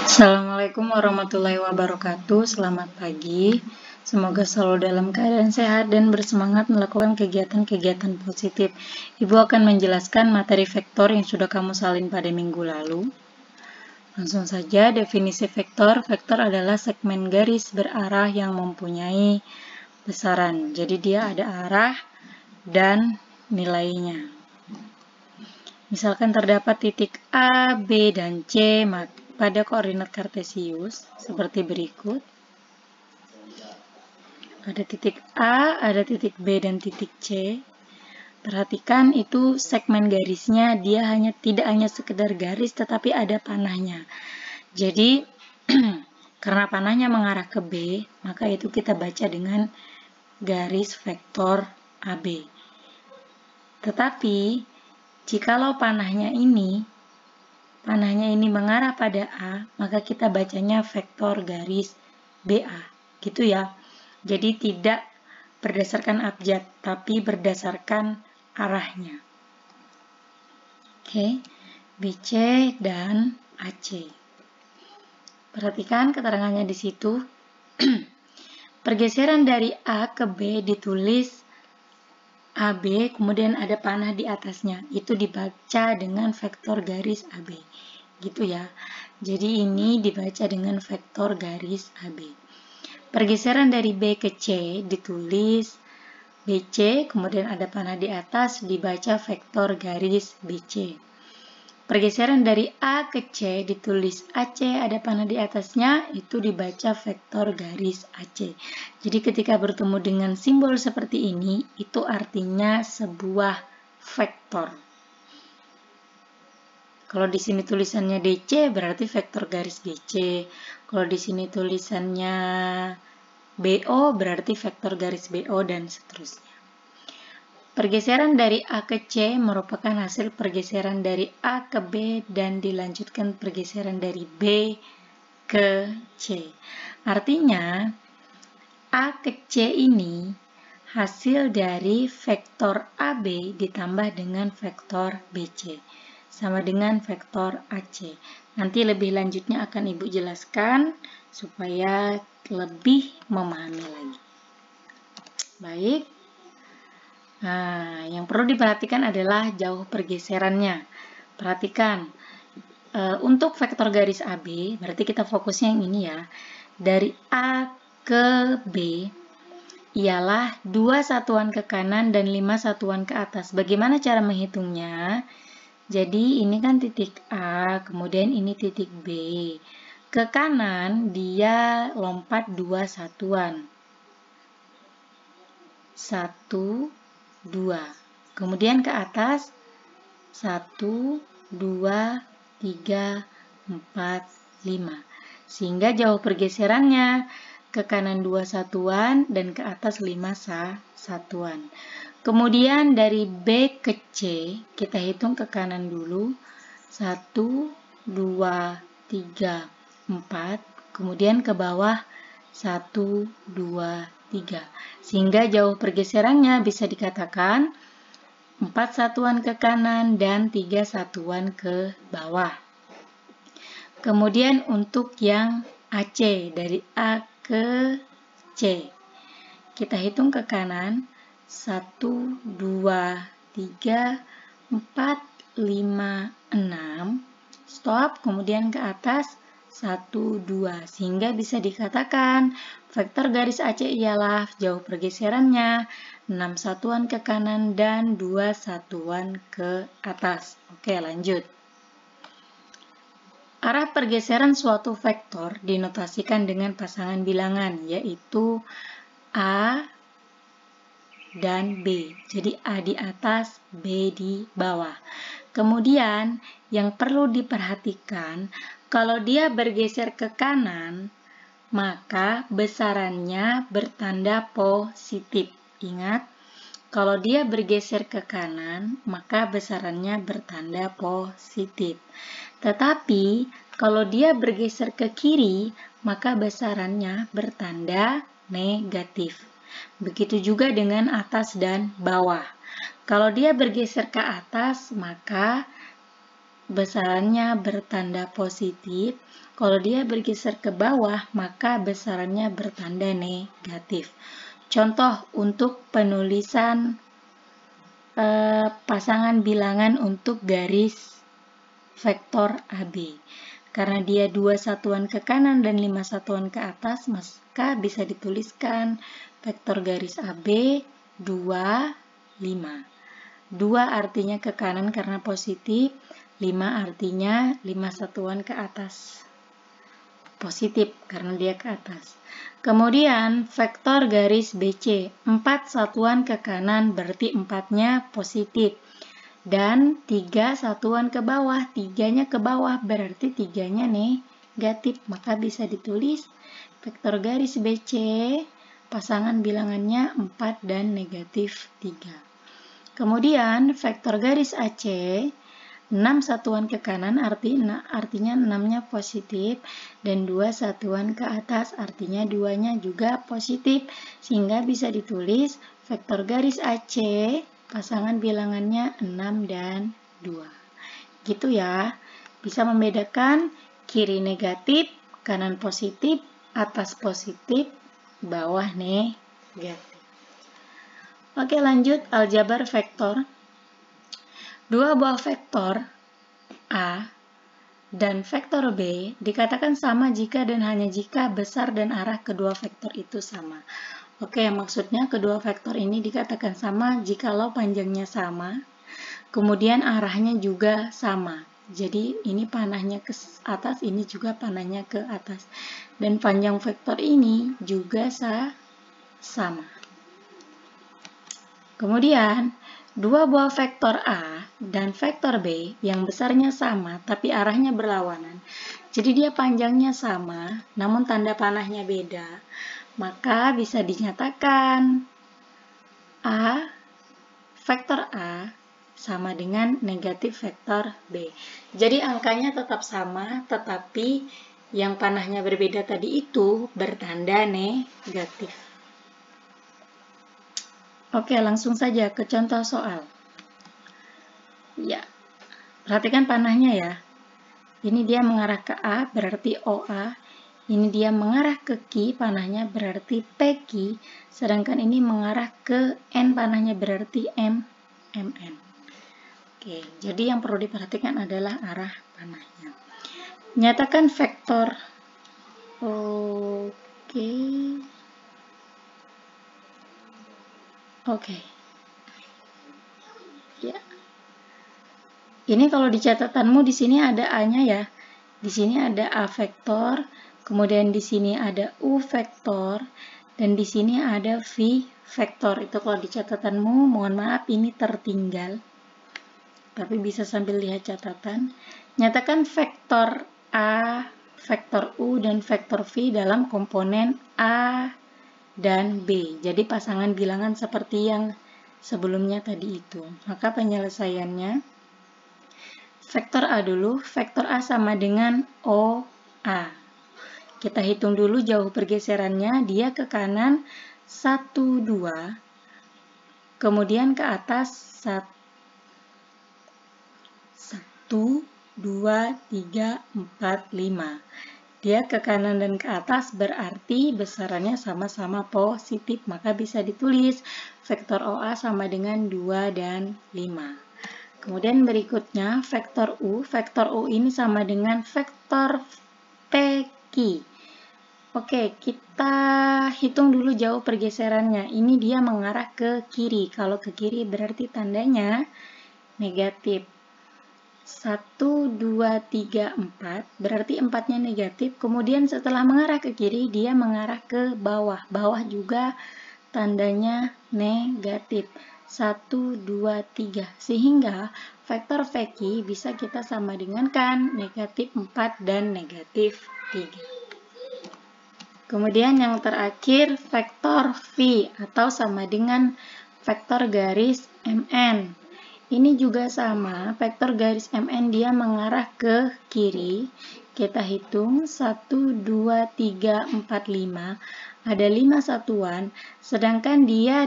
Assalamualaikum warahmatullahi wabarakatuh. Selamat pagi. Semoga selalu dalam keadaan sehat dan bersemangat melakukan kegiatan-kegiatan positif. Ibu akan menjelaskan materi vektor yang sudah kamu salin pada minggu lalu. Langsung saja, definisi vektor. Vektor adalah segmen garis berarah yang mempunyai besaran. Jadi dia ada arah dan nilainya. Misalkan terdapat titik A, B, dan C pada koordinat kartesius seperti berikut. Ada titik A, ada titik B, dan titik C. Perhatikan itu segmen garisnya, dia tidak hanya sekedar garis tetapi ada panahnya. Jadi karena panahnya mengarah ke B, maka itu kita baca dengan garis vektor AB. Tetapi jikalau panahnya ini mengarah pada A, maka kita bacanya vektor garis BA, gitu ya. Jadi tidak berdasarkan abjad, tapi berdasarkan arahnya. Oke, BC dan AC. Perhatikan keterangannya di situ. Pergeseran dari A ke B ditulis AB, kemudian ada panah di atasnya. Itu dibaca dengan vektor garis AB. Gitu ya. Jadi ini dibaca dengan vektor garis AB. Pergeseran dari B ke C ditulis BC, kemudian ada panah di atas, dibaca vektor garis BC. Pergeseran dari A ke C ditulis AC, ada panah di atasnya, itu dibaca vektor garis AC. Jadi ketika bertemu dengan simbol seperti ini, itu artinya sebuah vektor. Kalau di sini tulisannya DC, berarti vektor garis DC. Kalau di sini tulisannya BO, berarti vektor garis BO, dan seterusnya. Pergeseran dari A ke C merupakan hasil pergeseran dari A ke B dan dilanjutkan pergeseran dari B ke C. Artinya, A ke C ini hasil dari vektor AB ditambah dengan vektor BC. Sama dengan vektor AC. Nanti lebih lanjutnya akan Ibu jelaskan supaya lebih memahami lagi. Baik. Nah, yang perlu diperhatikan adalah jauh pergeserannya. Perhatikan, untuk vektor garis AB, berarti kita fokusnya yang ini ya. Dari A ke B, ialah 2 satuan ke kanan dan 5 satuan ke atas. Bagaimana cara menghitungnya? Jadi ini kan titik A, kemudian ini titik B. Ke kanan dia lompat 2 satuan. 1, 2. Kemudian ke atas 1, 2, 3, 4, 5. Sehingga jauh pergeserannya ke kanan 2 satuan dan ke atas 5 satuan. Kemudian dari B ke C kita hitung ke kanan dulu. 1, 2, 3, 4. Kemudian ke bawah 1, 2, 3. Sehingga jauh pergeserannya bisa dikatakan 4 satuan ke kanan dan 3 satuan ke bawah. Kemudian untuk yang AC, dari A ke C, kita hitung ke kanan 1, 2, 3, 4, 5, 6. Stop, kemudian ke atas 1, 2, sehingga bisa dikatakan vektor garis AC ialah jauh pergeserannya 6 satuan ke kanan dan 2 satuan ke atas. Oke, lanjut. Arah pergeseran suatu vektor dinotasikan dengan pasangan bilangan, yaitu A dan B. Jadi A di atas, B di bawah. Kemudian yang perlu diperhatikan, kalau dia bergeser ke kanan, maka besarannya bertanda positif. Ingat, kalau dia bergeser ke kanan, maka besarannya bertanda positif. Tetapi, kalau dia bergeser ke kiri, maka besarannya bertanda negatif. Begitu juga dengan atas dan bawah. Kalau dia bergeser ke atas, maka besarannya bertanda positif. Kalau dia bergeser ke bawah, maka besarannya bertanda negatif. Contoh untuk penulisan pasangan bilangan untuk garis vektor AB. Karena dia 2 satuan ke kanan dan 5 satuan ke atas, maka bisa dituliskan vektor garis AB 2, 5. 2 artinya ke kanan karena positif, 5 artinya 5 satuan ke atas. Positif karena dia ke atas. Kemudian vektor garis BC, 4 satuan ke kanan berarti 4-nya positif. Dan 3 satuan ke bawah, 3-nya ke bawah berarti 3-nya negatif. Maka bisa ditulis vektor garis BC, pasangan bilangannya 4 dan negatif 3. Kemudian vektor garis AC, 6 satuan ke kanan artinya 6-nya positif, dan 2 satuan ke atas artinya 2-nya juga positif, sehingga bisa ditulis vektor garis AC pasangan bilangannya 6 dan 2. Gitu ya, bisa membedakan kiri negatif, kanan positif, atas positif, bawah negatif. Oke, lanjut aljabar vektor. Dua buah vektor A dan vektor B dikatakan sama jika dan hanya jika besar dan arah kedua vektor itu sama. Oke, maksudnya kedua vektor ini dikatakan sama jikalau panjangnya sama, kemudian arahnya juga sama. Jadi ini panahnya ke atas, ini juga panahnya ke atas. Dan panjang vektor ini juga sama. Kemudian, dua buah vektor A dan vektor B yang besarnya sama tapi arahnya berlawanan. Jadi dia panjangnya sama, namun tanda panahnya beda. Maka bisa dinyatakan vektor A sama dengan negatif vektor B. Jadi angkanya tetap sama, tetapi yang panahnya berbeda tadi itu bertanda negatif. Oke, langsung saja ke contoh soal. Ya, perhatikan panahnya ya. Ini dia mengarah ke A, berarti OA. Ini dia mengarah ke Q, panahnya berarti PQ. Sedangkan ini mengarah ke N, panahnya berarti MN. Oke, jadi yang perlu diperhatikan adalah arah panahnya. Nyatakan vektor. Oke. Ya. Ini kalau di catatanmu di sini ada A-nya ya. Di sini ada A vektor, kemudian di sini ada U vektor, dan di sini ada V vektor. Itu kalau di catatanmu, mohon maaf ini tertinggal. Tapi bisa sambil lihat catatan. Nyatakan vektor A, vektor U, dan vektor V dalam komponen A dan B. Jadi pasangan bilangan seperti yang sebelumnya tadi itu. Maka penyelesaiannya, vektor A dulu, vektor A sama dengan OA. Kita hitung dulu jauh pergeserannya, dia ke kanan 1, 2, kemudian ke atas 1, 2, 3, 4, 5. Dia ke kanan dan ke atas berarti besarannya sama-sama positif, maka bisa ditulis vektor OA sama dengan 2 dan 5. Kemudian berikutnya vektor U ini sama dengan vektor PQ. Oke, kita hitung dulu jauh pergeserannya. Ini dia mengarah ke kiri. Kalau ke kiri berarti tandanya negatif. 1, 2, 3, 4, berarti 4-nya negatif. Kemudian setelah mengarah ke kiri, dia mengarah ke bawah. Bawah juga tandanya negatif. 1, 2, 3. Sehingga vektor VQ bisa kita sama dengan kan negatif 4 dan negatif 3. Kemudian yang terakhir vektor V atau sama dengan vektor garis MN. Ini juga sama, vektor garis MN dia mengarah ke kiri. Kita hitung 1, 2, 3, 4, 5. Ada 5 satuan, sedangkan dia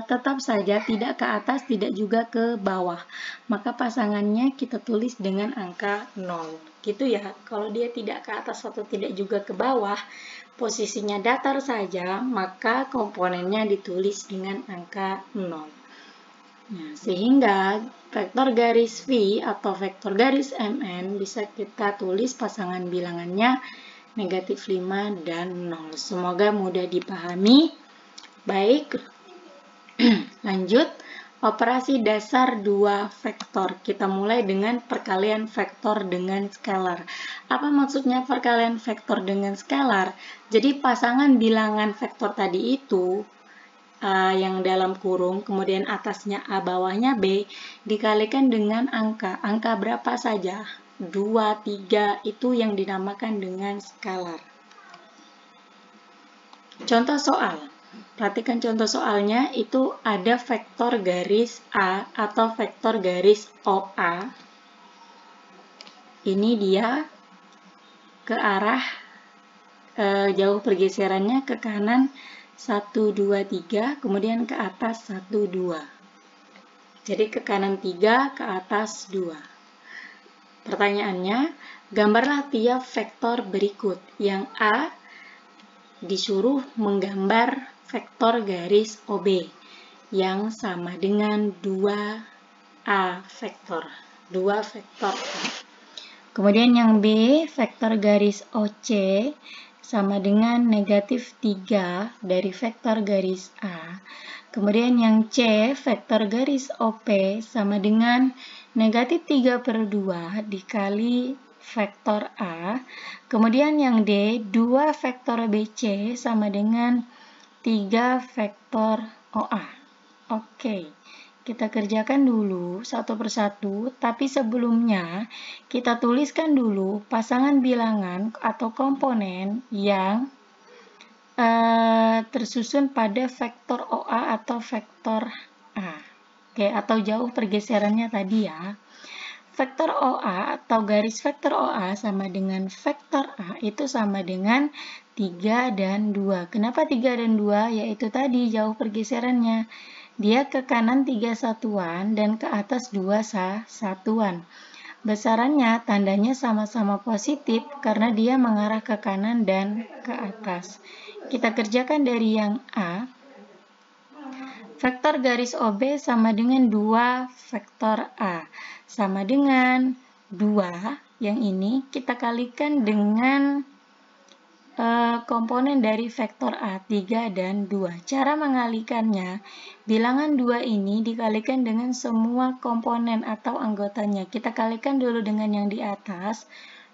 tetap saja tidak ke atas, tidak juga ke bawah. Maka pasangannya kita tulis dengan angka 0. Gitu ya, kalau dia tidak ke atas atau tidak juga ke bawah, posisinya datar saja, maka komponennya ditulis dengan angka 0. Nah, sehingga vektor garis V atau vektor garis MN bisa kita tulis pasangan bilangannya negatif 5 dan 0. Semoga mudah dipahami. Baik, lanjut. Operasi dasar 2 vektor. Kita mulai dengan perkalian vektor dengan skalar. Apa maksudnya perkalian vektor dengan skalar? Jadi pasangan bilangan vektor tadi itu, yang dalam kurung, kemudian atasnya A, bawahnya B, dikalikan dengan angka. Angka berapa saja? 2, 3, itu yang dinamakan dengan skalar. Contoh soal. Perhatikan contoh soalnya, itu ada vektor garis A atau vektor garis OA. Ini dia ke arah jauh pergeserannya ke kanan 1, 2, 3, kemudian ke atas 1, 2. Jadi ke kanan 3, ke atas 2. Pertanyaannya, gambarlah tiap vektor berikut. Yang A disuruh menggambar vektor garis OB yang sama dengan 2A vektor. 2 vektor A. Kemudian yang B, vektor garis OC sama dengan negatif 3 dari vektor garis A. Kemudian yang C, vektor garis OP sama dengan negatif 3/2 dikali vektor A. Kemudian yang D, 2 vektor BC sama dengan 3 vektor OA. Oke, kita kerjakan dulu satu persatu, tapi sebelumnya kita tuliskan dulu pasangan bilangan atau komponen yang tersusun pada vektor OA atau vektor A. Oke, atau jauh pergeserannya tadi ya. Vektor OA atau garis vektor OA sama dengan vektor A itu sama dengan 3 dan 2. Kenapa 3 dan 2? Yaitu tadi jauh pergeserannya. Dia ke kanan 3 satuan dan ke atas 2 satuan. Besarannya tandanya sama-sama positif karena dia mengarah ke kanan dan ke atas. Kita kerjakan dari yang A. Vektor garis OB sama dengan 2 vektor A. Sama dengan 2, yang ini kita kalikan dengan komponen dari vektor A, 3 dan 2. Cara mengalikannya, bilangan 2 ini dikalikan dengan semua komponen atau anggotanya. Kita kalikan dulu dengan yang di atas,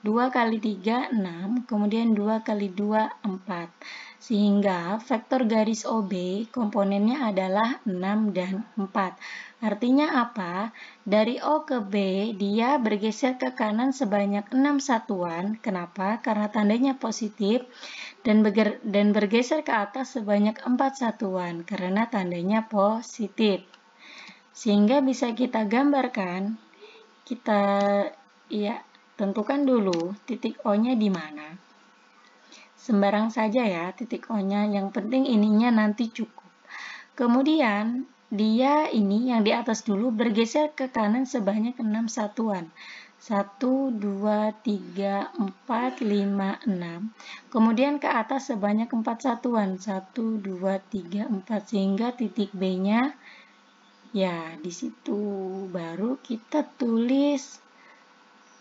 2 kali 3, 6, kemudian 2 kali 2, 4. Sehingga vektor garis OB komponennya adalah 6 dan 4. Artinya apa? Dari O ke B, dia bergeser ke kanan sebanyak 6 satuan. Kenapa? Karena tandanya positif. Dan bergeser ke atas sebanyak 4 satuan. Karena tandanya positif. Sehingga bisa kita gambarkan, kita tentukan dulu titik O-nya di mana. Sembarang saja ya titik O-nya, yang penting ininya nanti cukup. Kemudian dia ini yang di atas dulu bergeser ke kanan sebanyak 6 satuan. 1, 2, 3, 4, 5, 6. Kemudian ke atas sebanyak 4 satuan. 1, 2, 3, 4. Sehingga titik B-nya ya di situ. Baru kita tulis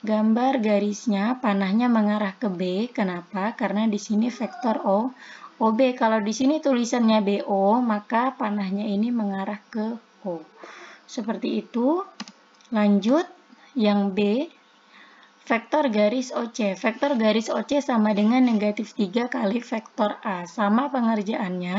gambar garisnya, panahnya mengarah ke B. Kenapa? Karena di sini vektor OB. Kalau di sini tulisannya BO, maka panahnya ini mengarah ke O. Seperti itu. Lanjut, yang B, vektor garis OC. Vektor garis OC sama dengan negatif 3 kali vektor A. Sama pengerjaannya.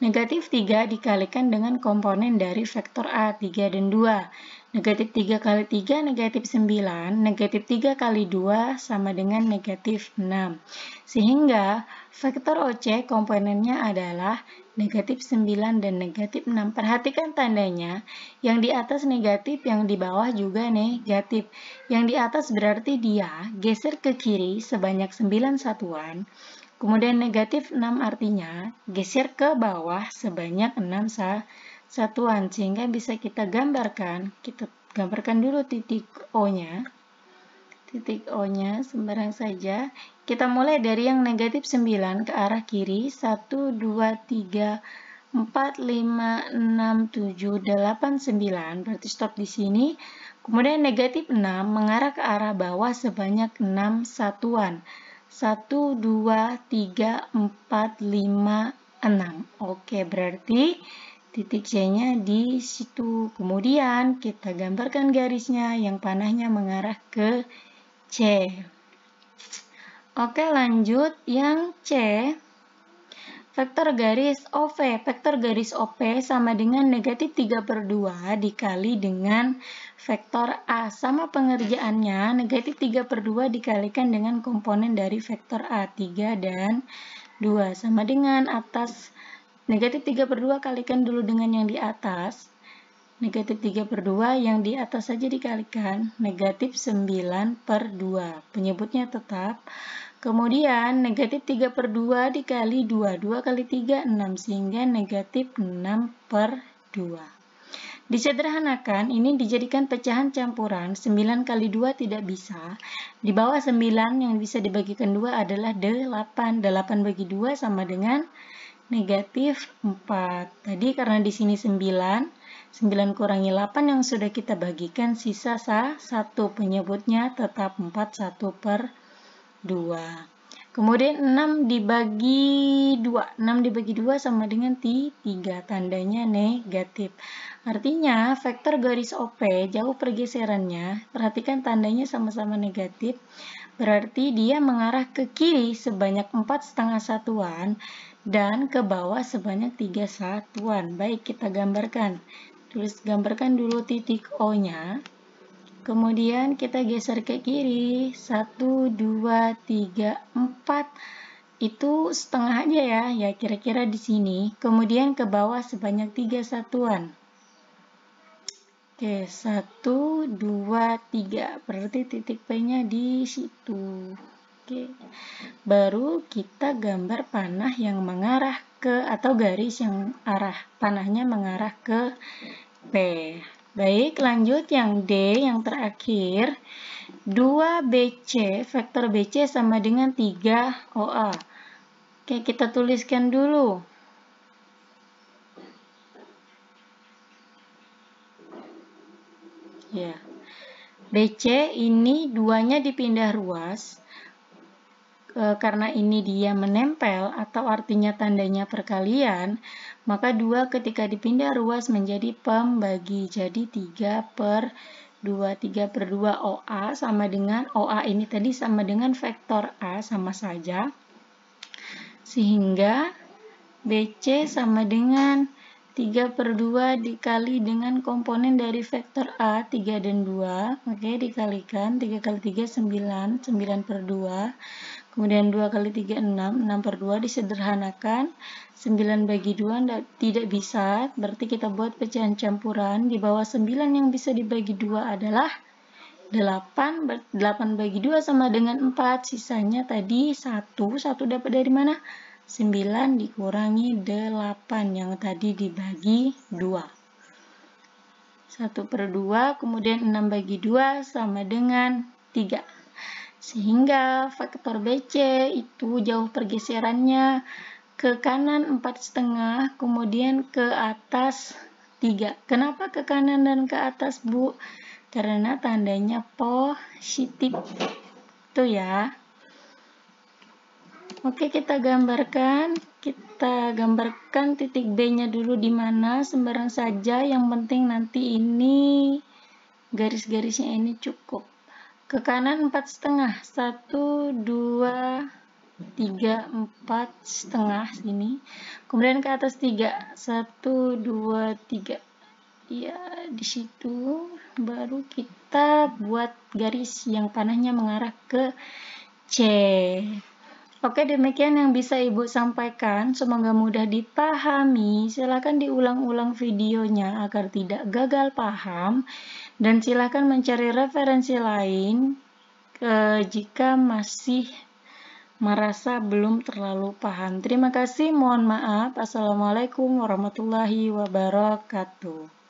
Negatif 3 dikalikan dengan komponen dari vektor A, 3 dan 2. Negatif 3 kali 3, negatif 9. Negatif 3 kali 2 sama dengan negatif 6. Sehingga vektor OC komponennya adalah negatif 9 dan negatif 6. Perhatikan tandanya, yang di atas negatif, yang di bawah juga negatif. Yang di atas berarti dia geser ke kiri sebanyak 9 satuan. Kemudian negatif 6 artinya geser ke bawah sebanyak 6 satuan. Sehingga bisa kita gambarkan. Kita gambarkan dulu titik O-nya. Titik O-nya sembarang saja. Kita mulai dari yang negatif 9 ke arah kiri. 1, 2, 3, 4, 5, 6, 7, 8, 9. Berarti stop di sini. Kemudian negatif 6 mengarah ke arah bawah sebanyak 6 satuan. 1, 2, 3, 4, 5, 6. Oke, berarti titik C-nya di situ. Kemudian kita gambarkan garisnya yang panahnya mengarah ke C. Oke, lanjut yang C. Vektor garis OV. Vektor garis OP sama dengan negatif 3/2 dikali dengan vektor A. Sama pengerjaannya, negatif 3/2 dikalikan dengan komponen dari vektor A, 3 dan 2. Sama dengan atas, negatif 3/2 kalikan dulu dengan yang di atas. Negatif 3/2 yang di atas saja dikalikan, negatif 9/2. Penyebutnya tetap. Kemudian negatif 3/2 dikali 2, 2 kali 3, 6, sehingga negatif 6/2. Disederhanakan, ini dijadikan pecahan campuran, 9 kali 2 tidak bisa. Di bawah 9 yang bisa dibagikan 2 adalah 8. 8 bagi 2 sama dengan negatif 4. Tadi karena di sini 9 kurangi 8 yang sudah kita bagikan, sisa 1. Penyebutnya tetap 4, 1/2. Kemudian 6 dibagi 2. 6 dibagi 2 sama dengan 3. Tandanya negatif. Artinya vektor garis OP jauh pergeserannya. Perhatikan tandanya sama-sama negatif. Berarti dia mengarah ke kiri sebanyak 4,5 satuan dan ke bawah sebanyak 3 satuan. Baik, kita gambarkan. Gambarkan dulu titik O-nya. Kemudian kita geser ke kiri, 1, 2, 3, 4. Itu setengah aja ya kira-kira di sini. Kemudian ke bawah sebanyak 3 satuan. Oke, 1, 2, 3. Berarti titik P-nya di situ. Oke. Baru kita gambar panah yang mengarah ke, atau garis yang arah panahnya mengarah ke P. Baik, lanjut yang D, yang terakhir. 2BC, vektor BC sama dengan 3OA. Oke, kita tuliskan dulu. Ya, BC ini duanya dipindah ruas. Karena ini dia menempel atau artinya tandanya perkalian, maka 2 ketika dipindah ruas menjadi pembagi. Jadi 3/2. 3/2 OA sama dengan, OA ini tadi sama dengan vektor A, sama saja. Sehingga BC sama dengan 3/2 dikali dengan komponen dari vektor A, 3 dan 2. Oke, dikalikan. 3 kali 3, 9. 9/2. Kemudian 2 kali 3, 6. 6/2 disederhanakan. 9 bagi 2 tidak bisa. Berarti kita buat pecahan campuran. Di bawah 9 yang bisa dibagi 2 adalah 8. 8 bagi 2 sama dengan 4. Sisanya tadi 1. 1 dapat dari mana? 9 dikurangi 8 yang tadi dibagi 2. 1/2. Kemudian 6 bagi 2 sama dengan 3. Sehingga vektor BC itu jauh pergeserannya ke kanan 4,5, kemudian ke atas 3. Kenapa ke kanan dan ke atas, Bu? Karena tandanya positif. Itu ya. Oke, kita gambarkan. Kita gambarkan titik B-nya dulu di mana, sembarang saja. Yang penting nanti ini garis-garisnya ini cukup. Ke kanan 4,5. 1, 2, 3, 4 setengah sini, kemudian ke atas 3, 1, 2, 3. Ya, di situ baru kita buat garis yang panahnya mengarah ke C. Oke, demikian yang bisa Ibu sampaikan. Semoga mudah dipahami. Silakan diulang-ulang videonya agar tidak gagal paham. Dan silakan mencari referensi lain jika masih merasa belum terlalu paham. Terima kasih, mohon maaf. Assalamualaikum warahmatullahi wabarakatuh.